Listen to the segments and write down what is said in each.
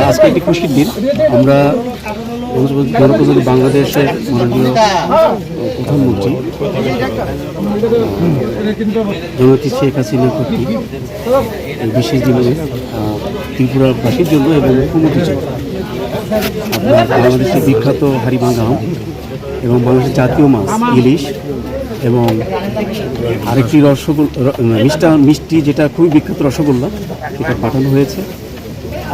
আজকে একটি খুশির দিন। আমরা গণপ্রজাতন্ত্রী বাংলাদেশের মাননীয় প্রধানমন্ত্রী জননেত্রী শেখ হাসিনা কর্তৃক এই বিশেষ দিনে ত্রিপুরাবাসীর জন্য এবং মুখ্যমন্ত্রীর জন্য আপনার বাংলাদেশের বিখ্যাত হাড়িভাঙ্গা আম এবং বাংলাদেশের জাতীয় মাছ ইলিশ এবং আরেকটি মিষ্টি যেটা খুবই বিখ্যাত রসগোল্লা, এটা পাঠানো হয়েছে।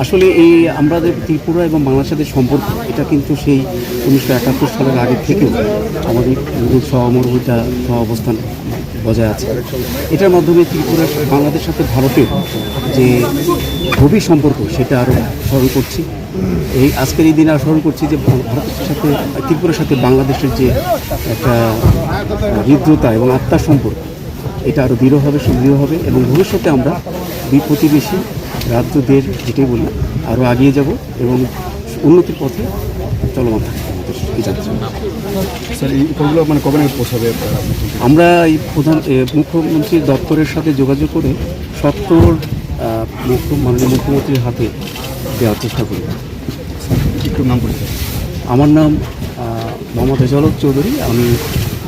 আসলে এই আমাদের ত্রিপুরা এবং বাংলাদেশের সম্পর্ক এটা কিন্তু সেই 1971 সালের আগে থেকেও আমাদের সহমর্মিতা অবস্থান বজায় আছে। এটার মাধ্যমে ত্রিপুরা বাংলাদেশের সাথে ভারতের যে গভীর সম্পর্ক সেটা আরও স্মরণ করছি। এই আজকের এই দিনে আরও স্মরণ করছি যে ভারতের সাথে ত্রিপুরার সাথে বাংলাদেশের যে একটা হৃদ্রতা এবং আত্মার সম্পর্ক এটা আরও দৃঢ় হবে, সুদৃঢ় হবে এবং ভবিষ্যতে আমরা দুই প্রতিবেশী রাজ্যদের যেটাই বলি আরও এগিয়ে যাব এবং উন্নতির পথে চলমান থাকবে আমাদের এই যাত্রা। স্যার এইগুলো মানে কবে নাগাদ পৌঁছাবে? আমরা এই মুখ্যমন্ত্রীর দপ্তরের সাথে যোগাযোগ করে 70 মাননীয় মুখ্যমন্ত্রীর হাতে দেওয়ার চেষ্টা করি। একটু নাম পরিচয়। আমার নাম মোহাম্মদ রেজাউল চৌধুরী। আমি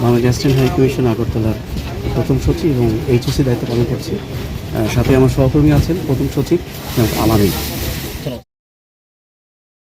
বাংলাদেশ অ্যাসিস্ট্যান্ট হাই কমিশন আগরতলার প্রথম সচিব এবং এইচএসি দায়িত্ব পালন করছি। সাথে আমার সহকর্মী আছেন প্রথম সচিব আলামিন।